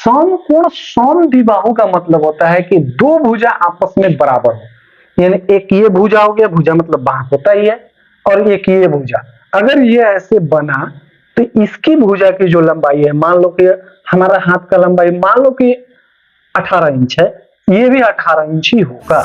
समकोण समद्विबाहु का मतलब होता है कि दो भुजा आपस में बराबर हो। यानी एक ये भुजा हो गया, भुजा मतलब बाहु होता ही है, और एक ये भुजा। अगर ये ऐसे बना तो इसकी भुजा की जो लंबाई है, मान लो कि हमारा हाथ का लंबाई मान लो कि 18 इंच है, ये भी 18 इंच ही होगा।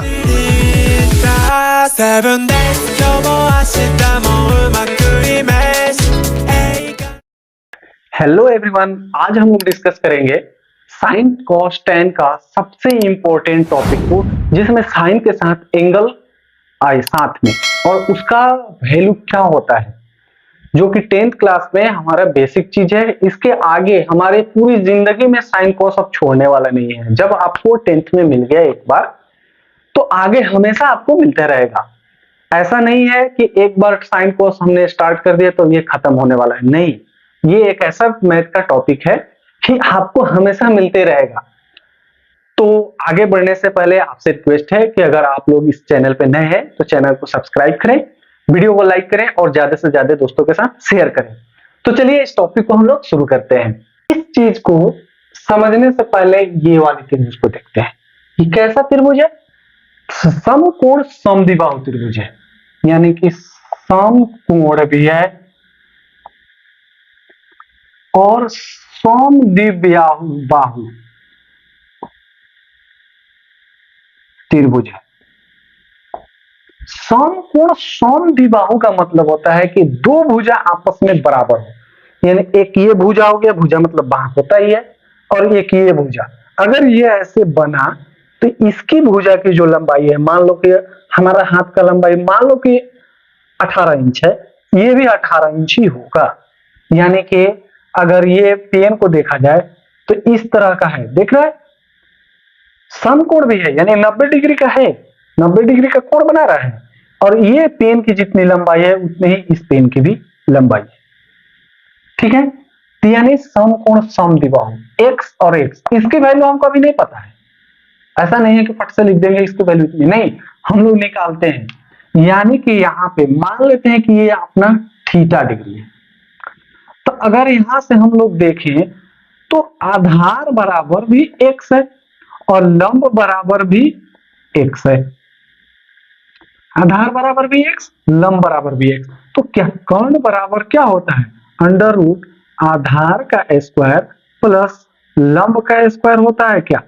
हेलो एवरीवन, आज हम लोग डिस्कस करेंगे साइन कॉस टेन का सबसे इंपॉर्टेंट टॉपिक को, जिसमें साइन के साथ एंगल आए साथ में और उसका वैल्यू क्या होता है, जो कि 10th क्लास में हमारा बेसिक चीज है। इसके आगे हमारे पूरी जिंदगी में साइन कॉस अब छोड़ने वाला नहीं है। जब आपको 10th में मिल गया एक बार, तो आगे हमेशा आपको मिलता रहेगा। ऐसा नहीं है कि एक बार साइन कॉस हमने स्टार्ट कर दिया तो ये खत्म होने वाला है, नहीं। ये एक ऐसा मैथ का टॉपिक है कि आपको हमेशा मिलते रहेगा। तो आगे बढ़ने से पहले आपसे रिक्वेस्ट है कि अगर आप लोग इस चैनल पे नए हैं तो चैनल को सब्सक्राइब करें, वीडियो को लाइक करें और ज्यादा से ज्यादा दोस्तों के साथ शेयर करें। तो चलिए इस टॉपिक को हम लोग शुरू करते हैं। इस चीज को समझने से पहले ये वाली त्रिभुज को देखते हैं। ये कैसा त्रिभुज है? समकोण समद्विबाहु त्रिभुज है, यानी कि समकोण भी है और समद्विबाहु त्रिभुज है। समकोण समद्विबाहु का मतलब होता है कि दो भुजा आपस में बराबर हो। यानी एक ये भुजा हो गया, भुजा मतलब बाहु होता ही है, और एक ये भुजा। अगर ये ऐसे बना तो इसकी भुजा की जो लंबाई है, मान लो कि हमारा हाथ का लंबाई मान लो कि 18 इंच है, ये भी 18 इंच ही होगा। यानी कि अगर ये पेन को देखा जाए तो इस तरह का है, देख रहा है, समकोण भी है, यानी 90 डिग्री का है, 90 डिग्री का कोण बना रहा है। और ये पेन की जितनी लंबाई है उतनी ही इस पेन की भी लंबाई है, ठीक है। तो यानी समकोण समद्विबाहु, एक्स और एक्स, इसकी वैल्यू हमको अभी नहीं पता है। ऐसा नहीं है कि फट से लिख देंगे इसकी वैल्यू इतनी, नहीं, हम लोग निकालते हैं। यानी कि यहाँ पे मान लेते हैं कि ये अपना थीटा डिग्री है। तो अगर यहां से हम लोग देखें तो आधार बराबर भी एक्स है और लंब बराबर भी एक्स है। आधार बराबर भी एक्स, लंब बराबर भी एक्स। तो क्या कर्ण बराबर क्या होता है? अंडर रूट आधार का स्क्वायर प्लस लंब का स्क्वायर होता है क्या?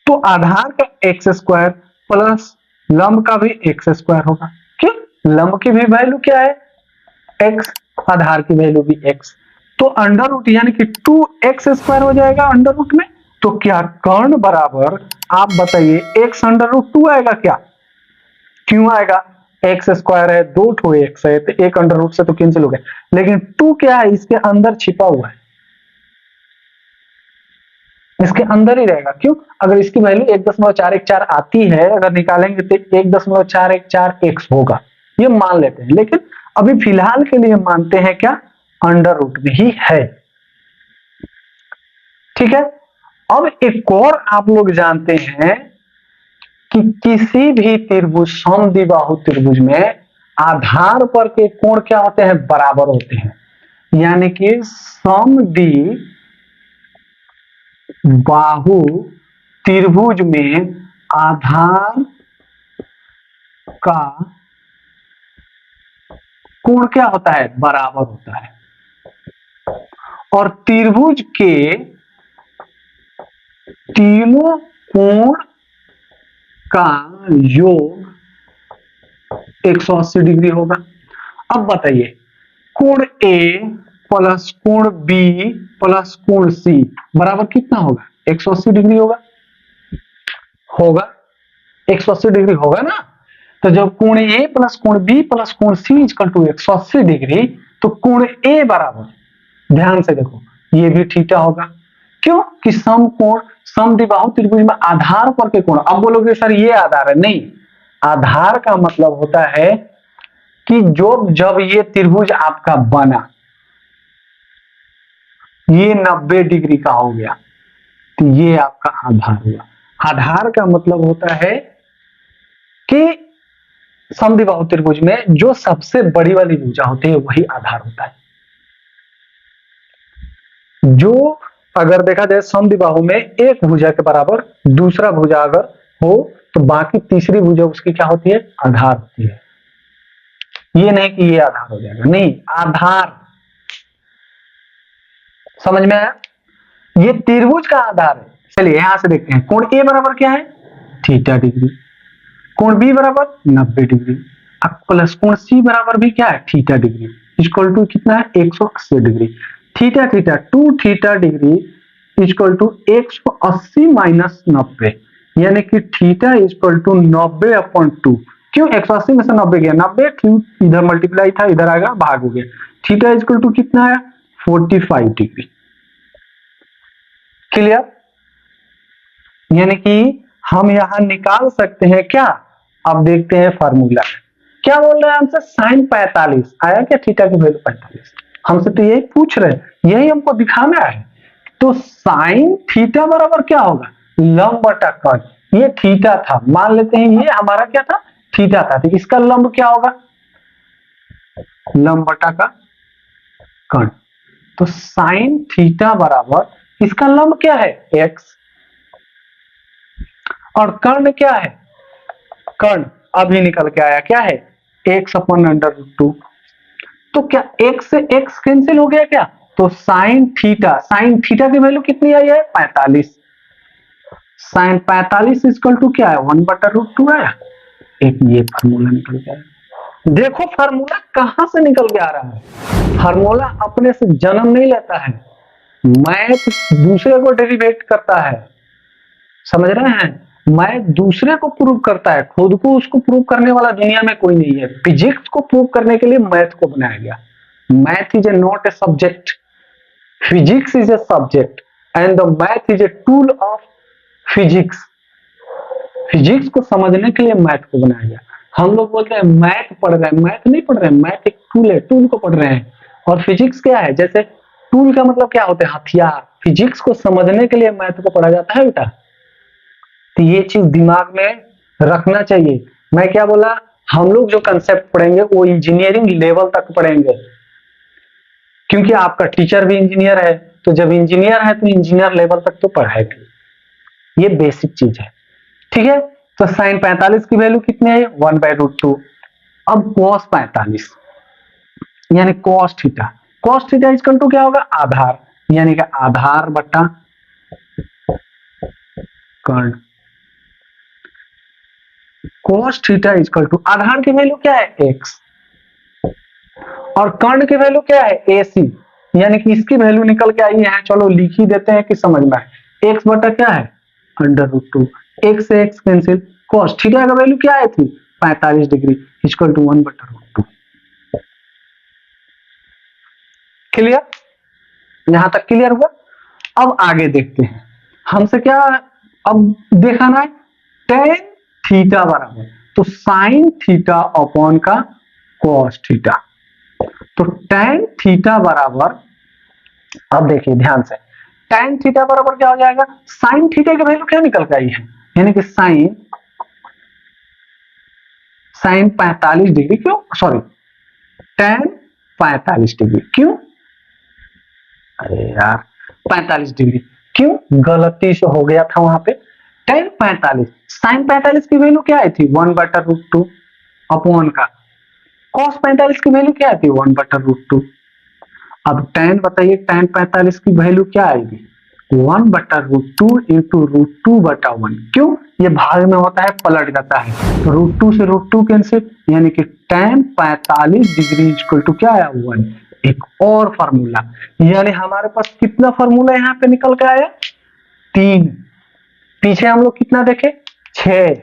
तो आधार का एक्स स्क्वायर प्लस लंब का भी एक्स स्क्वायर होगा। क्यों? लंब की भी वैल्यू क्या है? एक्स, आधार की वैल्यू भी एक्स। तो अंडर रूट यानी कि 2x स्क्वायर हो जाएगा अंडर रूट में। तो क्या कर्ण बराबर, आप बताइए, x अंडर रूट 2 आएगा क्या? क्यों आएगा? एक्स स्क्वायर है, 2 ठो एक्स है, तो एक अंडर रूट से तो कैंसिल हो गया, लेकिन 2 क्या है? इसके अंदर छिपा हुआ है, इसके अंदर ही रहेगा। क्यों? अगर इसकी वैल्यू 1.414 आती है, अगर निकालेंगे तो 1.414 एक्स होगा, ये मान लेते हैं। लेकिन अभी फिलहाल के लिए मानते हैं क्या? अंडर रूट में ही है, ठीक है। अब एक और आप लोग जानते हैं कि किसी भी त्रिभुज, समद्विबाहु त्रिभुज में आधार पर के कोण क्या होते हैं? बराबर होते हैं। यानी कि समद्विबाहु त्रिभुज में आधार का कोण क्या होता है? बराबर होता है। और त्रिभुज के तीनों कोण का योग 180 डिग्री होगा। अब बताइए, कोण ए प्लस कोण बी प्लस कोण सी बराबर कितना होगा? 180 डिग्री होगा, होगा 180 डिग्री होगा ना। तो जब कोण ए प्लस कोण बी प्लस कोण सी इक्वल टू 180 डिग्री, तो कोण ए बराबर, ध्यान से देखो, ये भी थीटा होगा। क्यों? कि समकोण समद्विबाहु त्रिभुज में आधार पर के कोण। अब बोलोगे सर ये आधार है, नहीं, आधार का मतलब होता है कि जब ये त्रिभुज आपका बना, ये 90 डिग्री का हो गया, तो ये आपका आधार हुआ। आधार का मतलब होता है कि समद्विबाहु त्रिभुज में जो सबसे बड़ी वाली भुजा होती है वही आधार होता है। जो अगर देखा जाए समद्विबाहु में एक भुजा के बराबर दूसरा भुजा अगर हो तो बाकी तीसरी भुजा उसकी क्या होती है, आधार होती है। ये नहीं कि ये आधार हो जाएगा, नहीं, आधार, समझ में आया? ये त्रिभुज का आधार है। चलिए यहां से देखते हैं, कोण ए बराबर क्या है, थीटा डिग्री, कोण बी बराबर 90 डिग्री, प्लस कोण सी बराबर भी क्या है, थीटा डिग्री, इक्वल टू कितना है, 180 degree. Theta theta 2 theta degree equal to 180 minus 90, यानी कि थीटा इक्वल टू 90/2। क्यों 180 में से 90 गया, 90 क्यों इधर मल्टीप्लाई था, इधर आएगा भाग हो गया। थीटा इक्वल टू कितना है, 45 डिग्री। क्लियर? यानी कि हम यहां निकाल सकते हैं क्या, अब देखते हैं फार्मूला। क्या बोल रहे हैं हमसे, साइन 45 आया क्या, थीटा की वैल्यू 45, हमसे तो यही पूछ रहे हैं, यही हमको दिखाना है। तो साइन थीटा बराबर क्या होगा, लंब बटा कर्ण। ये थीटा था, मान लेते हैं ये हमारा क्या था, थीटा था, तो इसका लंब क्या होगा, लंब बटा का कर्ण। तो साइन थीटा बराबर इसका लंब क्या है, एक्स, और कर्ण क्या है, कर्ण अभी निकल के आया क्या है, x/√2। तो क्या x से x कैंसिल हो गया क्या, तो साइन थीटा की वैल्यू कितनी आई है, 45। साइन 45 इक्वल टू क्या है, 1/√2 आया। एक ये फार्मूला निकल के आया। देखो फार्मूला कहां से निकल के आ रहा है, फार्मूला अपने से जन्म नहीं लेता है, मैथ दूसरे को डेरिवेट करता है, समझ रहे हैं, मैथ दूसरे को प्रूव करता है, खुद को उसको प्रूव करने वाला दुनिया में कोई नहीं है। फिजिक्स को प्रूव करने के लिए मैथ को बनाया गया। Math is a not a subject, physics is a subject and the math is a tool of physics. Physics को समझने के लिए मैथ को बनाया गया। हम लोग बोलते हैं मैथ पढ़ रहे हैं, मैथ नहीं पढ़ रहे हैं, मैथ एक टूल है, टूल को पढ़ रहे हैं। और फिजिक्स क्या है, जैसे टूल का मतलब क्या होता है, हथियार। फिजिक्स को समझने के लिए मैथ को पढ़ा जाता है बेटा। तो ये चीज दिमाग में रखना चाहिए। मैं क्या बोला, हम लोग जो कंसेप्ट पढ़ेंगे वो इंजीनियरिंग लेवल तक पढ़ेंगे, क्योंकि आपका टीचर भी इंजीनियर है, तो जब इंजीनियर है तो इंजीनियर लेवल तक तो पढ़ाएगा। ये बेसिक चीज है, ठीक है। तो साइन 45 की वैल्यू कितनी है, 1/√2। अब कॉस 45 यानी कॉस थीटा इक्वल टू क्या होगा, आधार, यानी कि आधार बटा कर्ण। cos थीटा इक्वल टू आधार की वैल्यू क्या है, x, और कर्ण की वैल्यू क्या है, AC, यानी कि इसकी वैल्यू निकल के आई है। चलो लिख ही देते हैं कि समझ में आए। x बटा क्या है, √2, x से x कैंसिल, cos थीटा का वैल्यू क्या आई थी, 45 डिग्री इक्वल टू 1/√2। क्लियर? यहां तक क्लियर हुआ। अब आगे देखते हैं, हमसे क्या अब दिखाना है, tan थीटा बराबर, तो साइन थीटा अपॉन का कॉस थीटा। तो tan थीटा बराबर, अब देखिए ध्यान से, tan थीटा बराबर क्या हो जाएगा, साइन थीटा की वैल्यू क्या निकल के आई है, यानी कि साइन 45 डिग्री, क्यों सॉरी tan 45 डिग्री, क्यों, अरे यार 45 डिग्री क्यों, गलती से हो गया था वहां पे। tan 45, साइन 45 की वैल्यू क्या आई थी, 1/√2 अपॉन का cos 45 की वैल्यू क्या आई थी, 1/√2। अब tan बताइए, tan 45 की वैल्यू क्या आएगी, 1/√2 इंटू √2/1। क्यों, ये भाग में होता है, पलट जाता है, √2 से √2 कैंसिल, यानी कि tan 45 डिग्री इक्वल टू क्या आया, 1। एक और फार्मूला, यानी हमारे पास कितना फार्मूला यहाँ पे निकल के आया, 3। पीछे हम लोग कितना देखे, 6,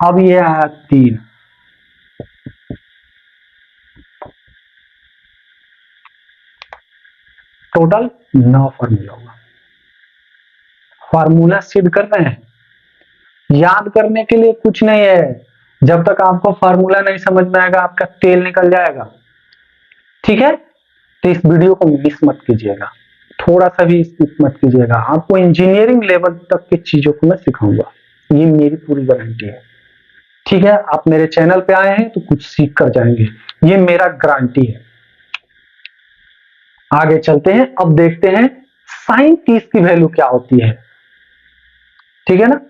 अब ये आया 3। टोटल 9 फार्मूला होगा। फार्मूला सिद्ध कर रहे हैं, याद करने के लिए कुछ नहीं है। जब तक आपको फार्मूला नहीं समझ में आएगा आपका तेल निकल जाएगा, ठीक है। तो इस वीडियो को मिस मत कीजिएगा, थोड़ा सा भी स्किप मत कीजिएगा। आपको इंजीनियरिंग लेवल तक की चीजों को मैं सिखाऊंगा, ये मेरी पूरी गारंटी है, ठीक है। आप मेरे चैनल पे आए हैं तो कुछ सीख कर जाएंगे, ये मेरा गारंटी है। आगे चलते हैं, अब देखते हैं साइन 30 की वैल्यू क्या होती है, ठीक है ना।